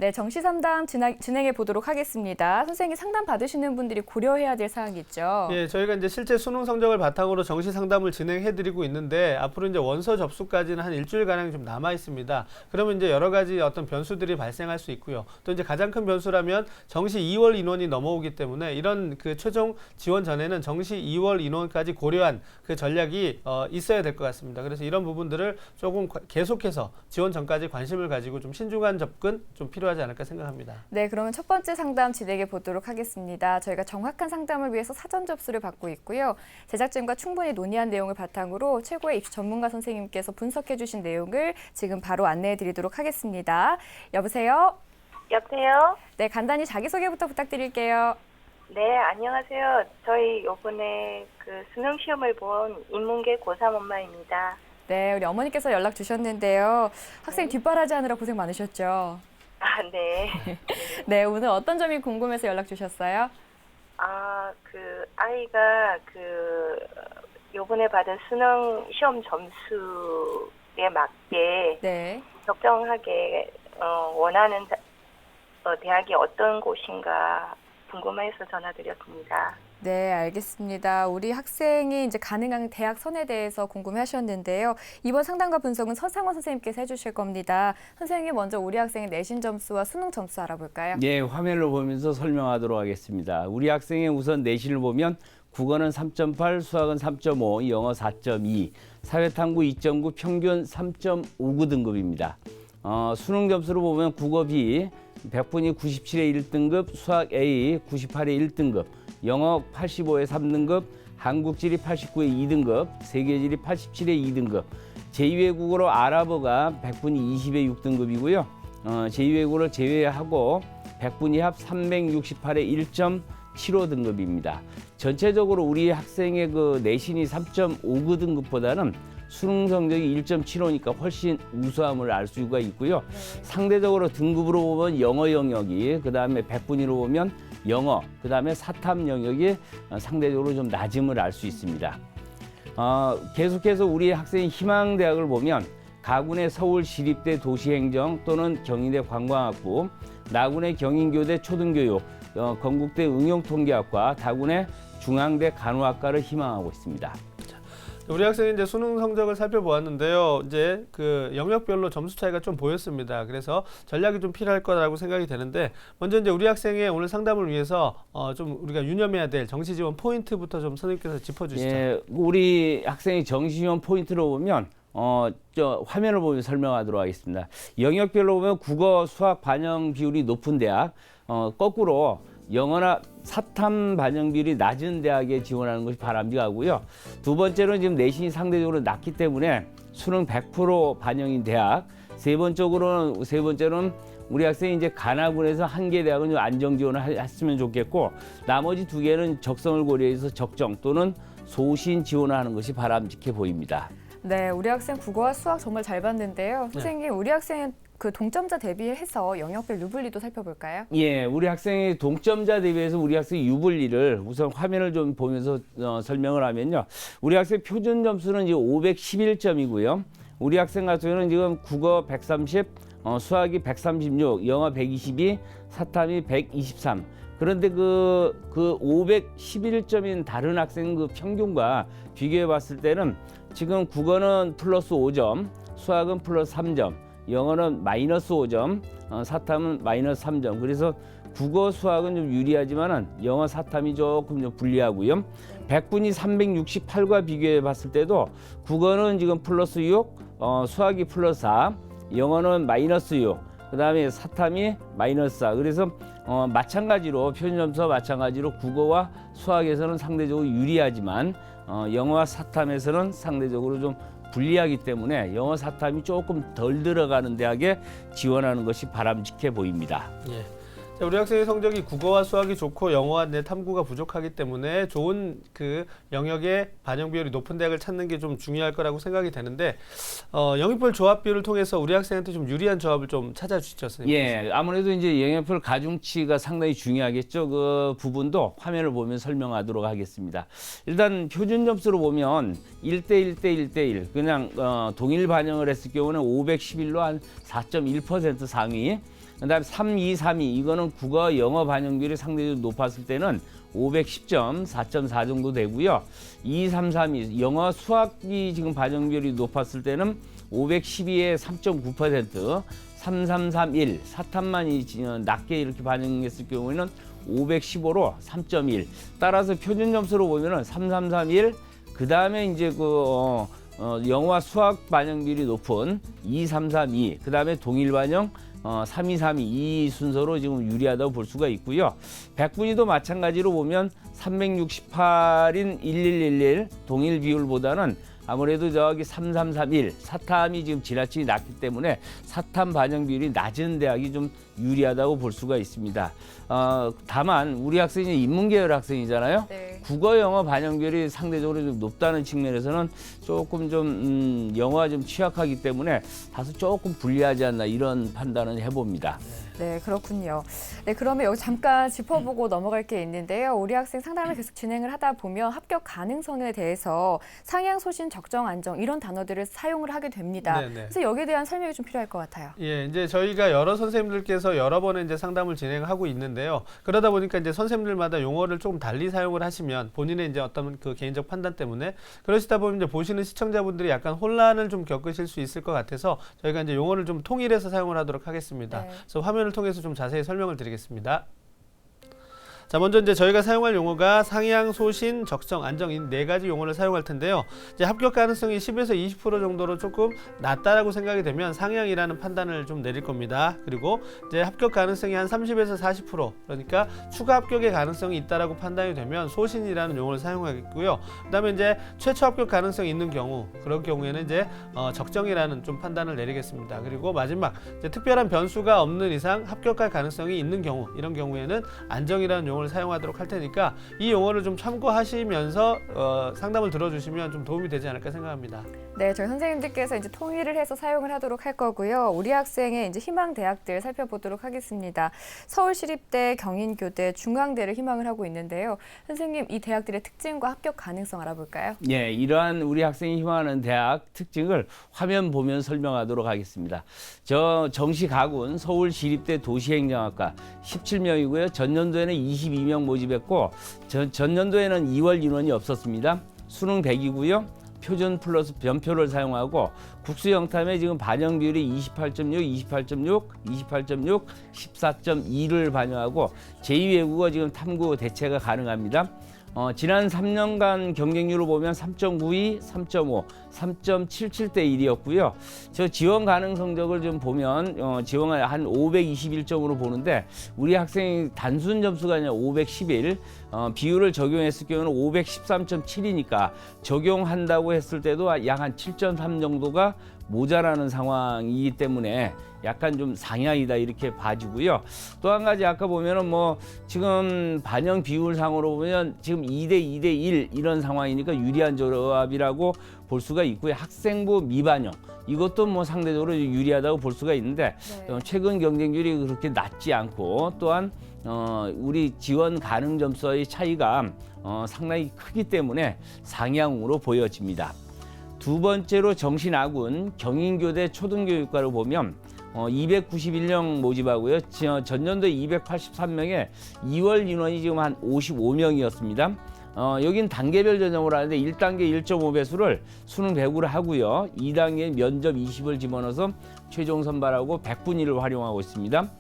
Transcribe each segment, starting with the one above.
네, 정시 상담 진행해 보도록 하겠습니다. 선생님 상담 받으시는 분들이 고려해야 될 사항이 있죠. 예, 저희가 이제 실제 수능 성적을 바탕으로 정시 상담을 진행해드리고 있는데 앞으로 이제 원서 접수까지는 한 일주일 가량 좀 남아 있습니다. 그러면 이제 여러 가지 어떤 변수들이 발생할 수 있고요. 또 이제 가장 큰 변수라면 정시 2월 인원이 넘어오기 때문에 이런 그 최종 지원 전에는 정시 2월 인원까지 고려한 그 전략이 있어야 될 것 같습니다. 그래서 이런 부분들을 조금 계속해서 지원 전까지 관심을 가지고 좀 신중한 접근 좀 필요하지 않을까 생각합니다. 네, 그러면 첫 번째 상담 진행해 보도록 하겠습니다. 저희가 정확한 상담을 위해서 사전 접수를 받고 있고요. 제작진과 충분히 논의한 내용을 바탕으로 최고의 입시 전문가 선생님께서 분석해 주신 내용을 지금 바로 안내해 드리도록 하겠습니다. 여보세요? 여보세요? 네, 간단히 자기소개부터 부탁드릴게요. 네, 안녕하세요. 저희 요번에 그 수능 시험을 본 인문계 고3 엄마입니다. 네, 우리 어머니께서 연락 주셨는데요. 학생 뒷바라지 하느라 고생 많으셨죠? 아, 네. 네, 오늘 어떤 점이 궁금해서 연락 주셨어요? 그 아이가 그 요번에 받은 수능 시험 점수에 맞게 네. 적정하게 원하는 대학이 어떤 곳인가 궁금해서 전화드렸습니다. 네, 알겠습니다. 우리 학생이 이제 가능한 대학 선에 대해서 궁금해하셨는데요. 이번 상담과 분석은 서상원 선생님께서 해주실 겁니다. 선생님 먼저 우리 학생의 내신 점수와 수능 점수 알아볼까요? 네, 화면을 보면서 설명하도록 하겠습니다. 우리 학생의 우선 내신을 보면 국어는 3.8, 수학은 3.5, 영어 4.2, 사회탐구 2.9, 평균 3.59 등급입니다. 수능 점수를 보면 국어 B 100분이 97에 1등급, 수학 A 98에 1등급, 영어 85에 3등급, 한국지리 89에 2등급, 세계지리 87에 2등급, 제2외국어로 아랍어가 100분이 20에 6등급이고요. 제2외국어를 제외하고 100분위 합 368에 1.75 등급입니다. 전체적으로 우리 학생의 그 내신이 3.59 등급보다는 수능 성적이 1.75니까 훨씬 우수함을 알 수가 있고요. 상대적으로 등급으로 보면 영어 영역이, 그다음에 100분위로 보면 영어, 그다음에 사탐 영역이 상대적으로 좀 낮음을 알 수 있습니다. 계속해서 우리 학생의 희망대학을 보면 가군의 서울시립대 도시행정 또는 경희대 관광학부, 나군의 경인교대 초등교육, 건국대 응용통계학과, 다군의 중앙대 간호학과를 희망하고 있습니다. 우리 학생이 이제 수능 성적을 살펴보았는데요. 이제 그 영역별로 점수 차이가 좀 보였습니다. 그래서 전략이 좀 필요할 거라고 생각이 되는데, 먼저 이제 우리 학생의 오늘 상담을 위해서 좀 우리가 유념해야 될 정시 지원 포인트부터 좀 선생님께서 짚어주시죠. 예, 우리 학생의 정시 지원 포인트로 보면 화면을 보면 설명하도록 하겠습니다. 영역별로 보면 국어, 수학 반영 비율이 높은 대학, 거꾸로 영어나 사탐 반영 비율이 낮은 대학에 지원하는 것이 바람직하고요. 두 번째로는 지금 내신이 상대적으로 낮기 때문에 수능 100% 반영인 대학. 세 번째로는 우리 학생이 이제 가나군에서 한 개 대학은 좀 안정 지원을 했으면 좋겠고, 나머지 두 개는 적성을 고려해서 적정 또는 소신 지원을 하는 것이 바람직해 보입니다. 네, 우리 학생 국어와 수학 정말 잘 봤는데요. 선생님, 우리 학생 그 동점자 대비해서 영역별 유불리도 살펴볼까요? 예, 우리 학생의 동점자 대비해서 우리 학생의 유불리를 우선 화면을 좀 보면서 설명을 하면요. 우리 학생 표준 점수는 이제 511점이고요. 우리 학생 같은 경우는 지금 국어 130, 수학이 136, 영어 122, 사탐이 123. 그런데 그 511점인 다른 학생 그 평균과 비교해 봤을 때는 지금 국어는 플러스 5점, 수학은 플러스 3점, 영어는 마이너스 5점, 사탐은 마이너스 3점. 그래서 국어, 수학은 좀 유리하지만은 영어, 사탐이 조금 좀 불리하고요. 100분위 368과 비교해 봤을 때도 국어는 지금 플러스 6, 수학이 플러스 4, 영어는 마이너스 6, 그다음에 사탐이 마이너스 4. 그래서 마찬가지로 표준 점수와 마찬가지로 국어와 수학에서는 상대적으로 유리하지만 영어와 사탐에서는 상대적으로 좀 불리하기 때문에 영어 사탐이 조금 덜 들어가는 대학에 지원하는 것이 바람직해 보입니다. 예. 자, 우리 학생의 성적이 국어와 수학이 좋고 영어와 내 탐구가 부족하기 때문에 좋은 그 영역의 반영 비율이 높은 대학을 찾는 게 좀 중요할 거라고 생각이 되는데, 영역별 조합비를 통해서 우리 학생한테 좀 유리한 조합을 좀 찾아주시죠, 선생님. 예, 아무래도 이제 영역별 가중치가 상당히 중요하겠죠. 그 부분도 화면을 보면 설명하도록 하겠습니다. 일단 표준 점수로 보면 1대1대1대1 그냥 동일 반영을 했을 경우는 511로 한 4.1% 상위, 그다음에 3, 2, 3, 2 이거는 국어, 영어 반영 비율이 상대적으로 높았을 때는 510점, 4.4 정도 되고요. 2, 3, 3, 2 영어, 수학이 지금 반영 비율이 높았을 때는 512에 3.9%, 3, 3, 3, 1 사탐만이 낮게 이렇게 반영했을 경우에는 515로 3.1. 따라서 표준 점수로 보면은 3, 3, 3, 1 그다음에 이제 영어와 수학 반영 비율이 높은 2, 3, 3, 2 그다음에 동일 반영 3, 2, 3, 2 이 순서로 지금 유리하다고 볼 수가 있고요. 백분위도 마찬가지로 보면 368인 1111 동일 비율보다는 아무래도 저기 3331 사탐이 지금 지나치게 낮기 때문에 사탐 반영 비율이 낮은 대학이 좀 유리하다고 볼 수가 있습니다. 다만 우리 학생이 인문계열 학생이잖아요. 네. 국어 영어 반영 비율이 상대적으로 좀 높다는 측면에서는 조금 좀 영어가 좀 취약하기 때문에 다소 조금 불리하지 않나 이런 판단을 해봅니다. 네, 그렇군요. 네, 그러면 여기 잠깐 짚어보고 넘어갈 게 있는데요. 우리 학생 상담을 계속 진행을 하다 보면 합격 가능성에 대해서 상향, 소신, 적정, 안정 이런 단어들을 사용을 하게 됩니다. 네네. 그래서 여기에 대한 설명이 좀 필요할 것 같아요. 예, 이제 저희가 여러 선생님들께서 여러 번의 이제 상담을 진행하고 있는데요. 그러다 보니까 이제 선생님들마다 용어를 조금 달리 사용을 하시면 본인의 이제 어떤 그 개인적 판단 때문에 그러시다 보면 이제 보시는 시청자분들이 약간 혼란을 좀 겪으실 수 있을 것 같아서 저희가 이제 용어를 좀 통일해서 사용을 하도록 하겠습니다. 네. 그래서 화면을 통해서 좀 자세히 설명을 드리겠습니다. 자, 먼저 이제 저희가 사용할 용어가 상향, 소신, 적정, 안정 이 네 가지 용어를 사용할 텐데요. 이제 합격 가능성이 10에서 20% 정도로 조금 낮다라고 생각이 되면 상향이라는 판단을 좀 내릴 겁니다. 그리고 이제 합격 가능성이 한 30에서 40% 그러니까 추가 합격의 가능성이 있다라고 판단이 되면 소신이라는 용어를 사용하겠고요. 그다음에 이제 최초 합격 가능성이 있는 경우 그런 경우에는 이제 적정이라는 좀 판단을 내리겠습니다. 그리고 마지막 이제 특별한 변수가 없는 이상 합격할 가능성이 있는 경우 이런 경우에는 안정이라는 용어를 사용하도록 할 테니까 이 용어를 좀 참고하시면서 상담을 들어주시면 좀 도움이 되지 않을까 생각합니다. 네, 저희 선생님들께서 이제 통일을 해서 사용을 하도록 할 거고요. 우리 학생의 이제 희망 대학들 살펴보도록 하겠습니다. 서울시립대, 경인교대, 중앙대를 희망을 하고 있는데요. 선생님, 이 대학들의 특징과 합격 가능성 알아볼까요? 예, 이러한 우리 학생이 희망하는 대학 특징을 화면 보면 설명하도록 하겠습니다. 저 정시가군 서울시립대 도시행정학과 17명이고요. 전년도에는 22명 모집했고 전년도에는 2월 인원이 없었습니다. 수능 100이고요. 표준 플러스 변표를 사용하고 국수 영탐에 지금 반영 비율이 28.6, 28.6, 28.6, 14.2를 반영하고 제2외국어 지금 탐구 대체가 가능합니다. 지난 3년간 경쟁률을 보면 3.92, 3.5, 3.77대 1이었고요. 저 지원 가능 성적을 좀 보면 지원을 한 521점으로 보는데 우리 학생이 단순 점수가 아니라 511, 비율을 적용했을 경우는 513.7이니까 적용한다고 했을 때도 약 한 7.3 정도가 모자라는 상황이기 때문에 약간 좀 상향이다 이렇게 봐지고요. 또 한 가지 아까 보면은 뭐 지금 반영 비율상으로 보면 지금 2대 2대 1 이런 상황이니까 유리한 조합이라고 볼 수가 있고요. 학생부 미반영 이것도 뭐 상대적으로 유리하다고 볼 수가 있는데 네. 최근 경쟁률이 그렇게 낮지 않고 또한 우리 지원 가능 점수의 차이가 상당히 크기 때문에 상향으로 보여집니다. 두 번째로 정신아군 경인교대 초등교육과를 보면 291명 모집하고요. 전년도에 283명에 2월 인원이 지금 한 55명이었습니다. 여긴 단계별 전형으로 하는데 1단계 1.5배수를 수능 100으로 하고요. 2단계 면접 20을 집어넣어서 최종 선발하고 100분위를 활용하고 있습니다.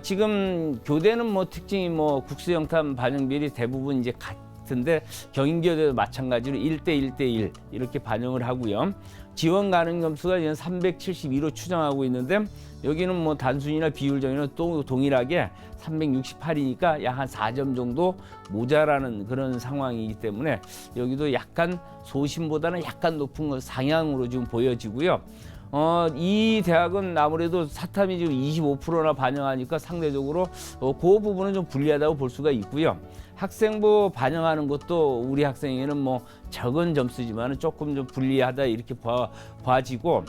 지금 교대는 뭐 특징이 뭐 국수 영탐 반영 비율이 대부분 이제 같은데 경인교대도 마찬가지로 1대 1대 1 이렇게 반영을 하고요. 지원 가능 점수가 지금 372로 추정하고 있는데 여기는 뭐 단순이나 비율적으로는 또 동일하게 368이니까 약 한 4점 정도 모자라는 그런 상황이기 때문에 여기도 약간 소신보다는 약간 높은 거 상향으로 지금 보여지고요. 이 대학은 아무래도 사탐이 지금 25%나 반영하니까 상대적으로 그 부분은 좀 불리하다고 볼 수가 있고요. 학생부 반영하는 것도 우리 학생에는 뭐 적은 점수지만 조금 좀 불리하다 이렇게 봐지고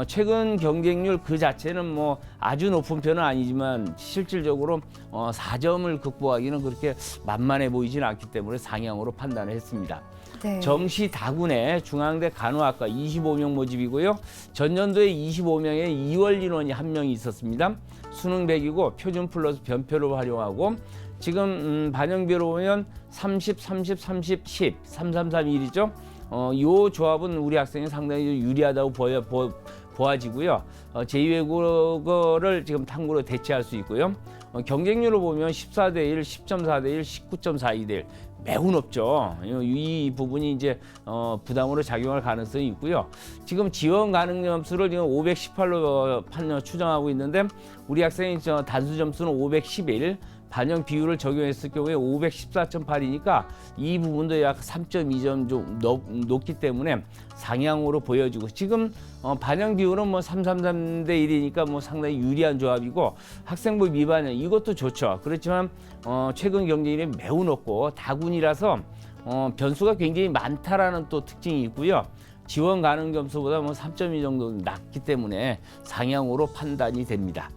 최근 경쟁률 그 자체는 뭐 아주 높은 편은 아니지만 실질적으로 4점을 극복하기는 그렇게 만만해 보이지는 않기 때문에 상향으로 판단을 했습니다. 네. 정시 다군에 중앙대 간호학과 25명 모집이고요. 전년도에 25명의 2월 인원이 1명이 있었습니다. 수능 100이고 표준 플러스 변표를 활용하고 지금 반영비로 보면 30, 30, 30, 10, 3, 3, 3, 1이죠. 요 조합은 우리 학생이 상당히 유리하다고 보아지고요. 제2외국어를 지금 탐구로 대체할 수 있고요. 경쟁률을 보면 14대 1, 10.4대 1, 19.42대 1 매우 높죠. 이 부분이 이제 부담으로 작용할 가능성이 있고요. 지금 지원 가능 점수를 지금 518로 추정하고 있는데 우리 학생이 단수 점수는 511, 반영 비율을 적용했을 경우에 514.8이니까 이 부분도 약 3.2점 좀 높기 때문에 상향으로 보여지고 지금 반영 비율은 뭐 333대 1이니까 뭐 상당히 유리한 조합이고 학생부 미반영 이것도 좋죠. 그렇지만 최근 경쟁률이 매우 높고 다군이라서 변수가 굉장히 많다라는 또 특징이 있고요. 지원 가능 점수보다 뭐 3.2 정도 낮기 때문에 상향으로 판단이 됩니다.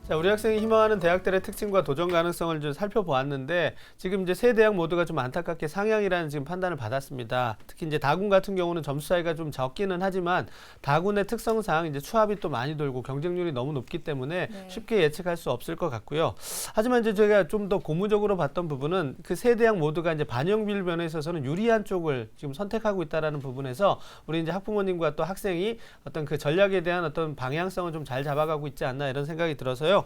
자, 우리 학생이 희망하는 대학들의 특징과 도전 가능성을 좀 살펴보았는데 지금 이제 세 대학 모두가 좀 안타깝게 상향이라는 지금 판단을 받았습니다. 특히 이제 다군 같은 경우는 점수 차이가 좀 적기는 하지만 다군의 특성상 이제 추합이 또 많이 돌고 경쟁률이 너무 높기 때문에 네. 쉽게 예측할 수 없을 것 같고요. 하지만 이제 제가 좀 더 고무적으로 봤던 부분은 그 세 대학 모두가 이제 반영 비율 면에 있어서는 유리한 쪽을 지금 선택하고 있다라는 부분에서 우리 이제 학부모님과 또 학생이 어떤 그 전략에 대한 어떤 방향성을 좀 잘 잡아가고 있지 않나 이런 생각이 들어서요.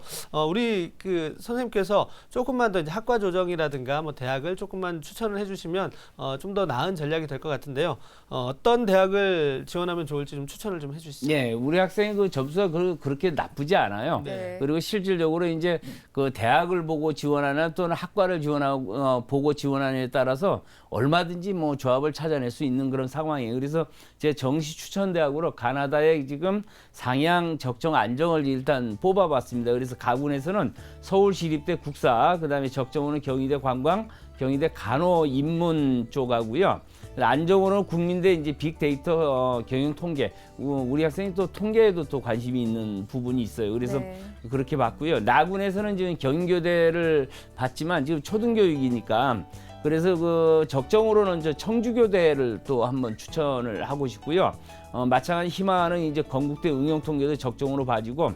우리 그 선생님께서 조금만 더 이제 학과 조정이라든가 뭐 대학을 조금만 추천을 해주시면 좀 더 나은 전략이 될 것 같은데요. 어떤 대학을 지원하면 좋을지 좀 추천을 좀 해주시죠. 네, 우리 학생의 그 점수가 그렇게 나쁘지 않아요. 네. 그리고 실질적으로 이제 그 대학을 보고 지원하나 또는 학과를 지원하고 보고 지원하느냐에 따라서 얼마든지 뭐 조합을 찾아낼 수 있는 그런 상황이에요. 그래서 제 정시 추천 대학으로 가나다의 지금 상향 적정 안정을 일단 뽑아봤습니다. 그래서 가군에서는 서울시립대 국사, 그다음에 적정호는 경희대 관광, 경희대 간호 인문 쪽하고요. 안정호는 국민대 이제 빅데이터 경영 통계. 우리 학생이 또 통계에도 또 관심이 있는 부분이 있어요. 그래서 네. 그렇게 봤고요. 나군에서는 지금 경인교대를 봤지만 지금 초등교육이니까 그래서 그 적정으로는 저 청주교대를 또 한번 추천을 하고 싶고요. 마찬가지 희망하는 이제 건국대 응용통계도 적정으로 봐지고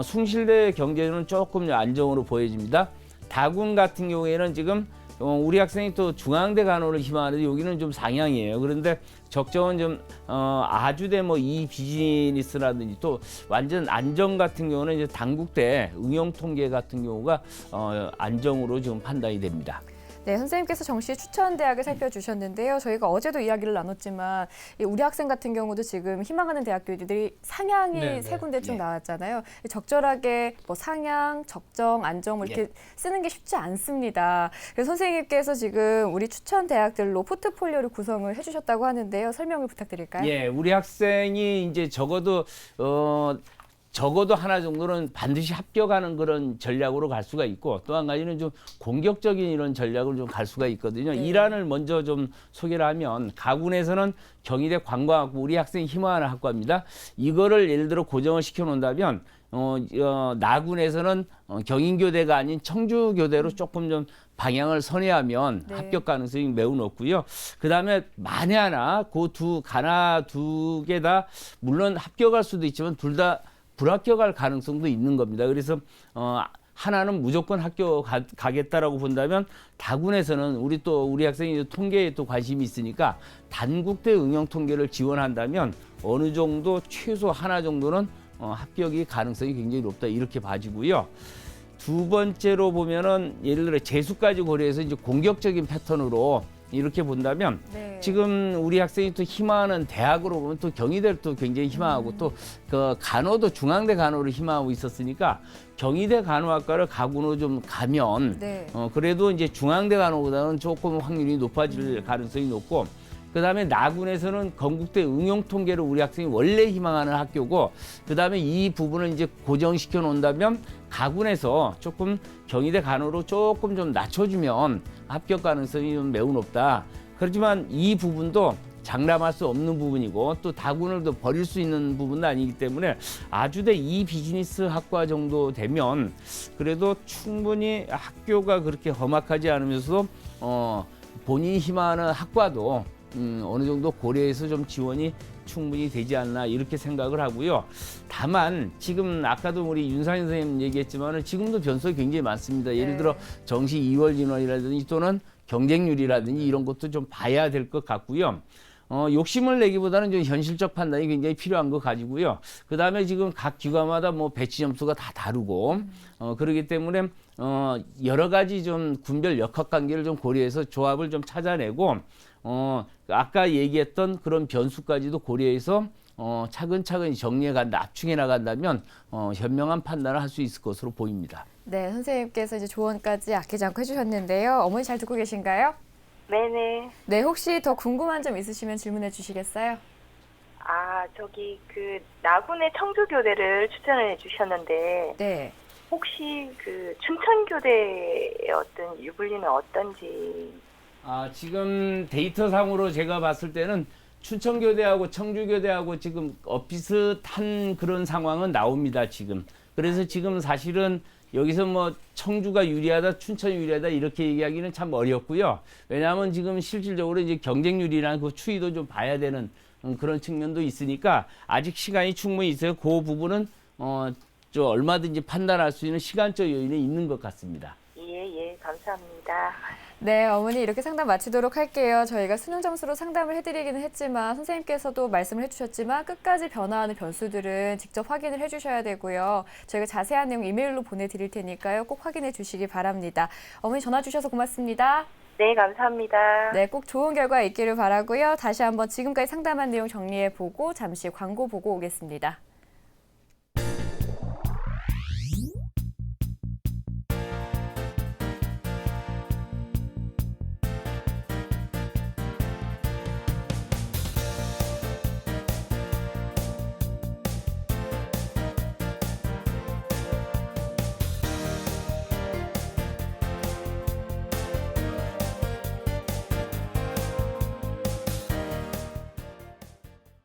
숭실대 경제는 조금 안정으로 보여집니다. 다군 같은 경우에는 지금 우리 학생이 또 중앙대 간호를 희망하는데 여기는 좀 상향이에요. 그런데 적정은 좀 아주대 뭐 이 비즈니스라든지 또 완전 안정 같은 경우는 이제 단국대 응용통계 같은 경우가 안정으로 지금 판단이 됩니다. 네, 선생님께서 정시 추천 대학을 살펴주셨는데요. 저희가 어제도 이야기를 나눴지만 우리 학생 같은 경우도 지금 희망하는 대학교들이 상향이 네, 세 군데 쭉 네. 나왔잖아요. 적절하게 뭐 상향, 적정, 안정 뭐 이렇게 쓰는 게 쉽지 않습니다. 그래서 선생님께서 지금 우리 추천 대학들로 포트폴리오를 구성을 해주셨다고 하는데요. 설명을 부탁드릴까요? 예, 우리 학생이 이제 적어도 하나 정도는 반드시 합격하는 그런 전략으로 갈 수가 있고 또 한 가지는 좀 공격적인 이런 전략을 좀 갈 수가 있거든요. 네. 이란을 먼저 좀 소개를 하면 가군에서는 경희대 관광학부 우리 학생이 희망하는 학과입니다. 이거를 예를 들어 고정을 시켜 놓는다면 나군에서는 경인교대가 아닌 청주교대로 조금 좀 방향을 선회하면 네. 합격 가능성이 매우 높고요. 그다음에 만에 하나 가나 두 개 다 물론 합격할 수도 있지만 둘 다 불합격할 가능성도 있는 겁니다. 그래서 하나는 무조건 학교 가겠다라고 본다면 다군에서는 우리 학생이 통계에 또 관심이 있으니까 단국대 응용 통계를 지원한다면 어느 정도 최소 하나 정도는 합격이 가능성이 굉장히 높다 이렇게 봐지고요. 두 번째로 보면은 예를 들어 재수까지 고려해서 이제 공격적인 패턴으로 이렇게 본다면 네. 지금 우리 학생이 또 희망하는 대학으로 보면 또 경희대를 또 굉장히 희망하고 또 그 간호도 중앙대 간호를 희망하고 있었으니까 경희대 간호학과를 가군으로 좀 가면 네. 그래도 이제 중앙대 간호보다는 조금 확률이 높아질 가능성이 높고 그다음에 나군에서는 건국대 응용통계를 우리 학생이 원래 희망하는 학교고 그다음에 이 부분을 이제 고정시켜 놓는다면 가군에서 조금 경희대 간호로 조금 좀 낮춰주면 합격 가능성이 좀 매우 높다. 그렇지만 이 부분도 장담할 수 없는 부분이고 또 다군을 또 버릴 수 있는 부분도 아니기 때문에 아주대 이 비즈니스 학과 정도 되면 그래도 충분히 학교가 그렇게 험악하지 않으면서도 본인이 희망하는 학과도 어느 정도 고려해서 좀 지원이 충분히 되지 않나 이렇게 생각을 하고요. 다만 지금 아까도 우리 윤상현 선생님 얘기했지만은 지금도 변수가 굉장히 많습니다. 예를 네. 들어 정시 2월 진원이라든지 또는 경쟁률이라든지 이런 것도 좀 봐야 될 것 같고요. 욕심을 내기보다는 좀 현실적 판단이 굉장히 필요한 것 가지고요. 그 다음에 지금 각 기관마다 뭐 배치 점수가 다 다르고, 그렇기 때문에, 여러 가지 좀 군별 역학 관계를 좀 고려해서 조합을 좀 찾아내고, 아까 얘기했던 그런 변수까지도 고려해서, 차근차근 정리해 간다, 압축해 나간다면, 현명한 판단을 할 수 있을 것으로 보입니다. 네, 선생님께서 이제 조언까지 아끼지 않고 해주셨는데요. 어머니 잘 듣고 계신가요? 네네. 네, 혹시 더 궁금한 점 있으시면 질문해 주시겠어요? 저기 나군의 청주교대를 추천을 해주셨는데 네. 혹시 춘천교대의 어떤 유불리는 어떤지. 지금 데이터상으로 제가 봤을 때는 춘천교대하고 청주교대하고 지금 비슷한 그런 상황은 나옵니다, 지금. 그래서 지금 사실은 여기서 뭐 청주가 유리하다, 춘천이 유리하다 이렇게 얘기하기는 참 어렵고요. 왜냐하면 지금 실질적으로 이제 경쟁률이라는 그 추이도 좀 봐야 되는 그런 측면도 있으니까 아직 시간이 충분히 있어요. 그 부분은 저 얼마든지 판단할 수 있는 시간적 요인이 있는 것 같습니다. 예, 감사합니다. 네, 어머니 이렇게 상담 마치도록 할게요. 저희가 수능 점수로 상담을 해드리기는 했지만 선생님께서도 말씀을 해주셨지만 끝까지 변화하는 변수들은 직접 확인을 해주셔야 되고요. 저희가 자세한 내용 이메일로 보내드릴 테니까요. 꼭 확인해 주시기 바랍니다. 어머니 전화 주셔서 고맙습니다. 네, 감사합니다. 네, 꼭 좋은 결과 있기를 바라고요. 다시 한번 지금까지 상담한 내용 정리해보고 잠시 광고 보고 오겠습니다.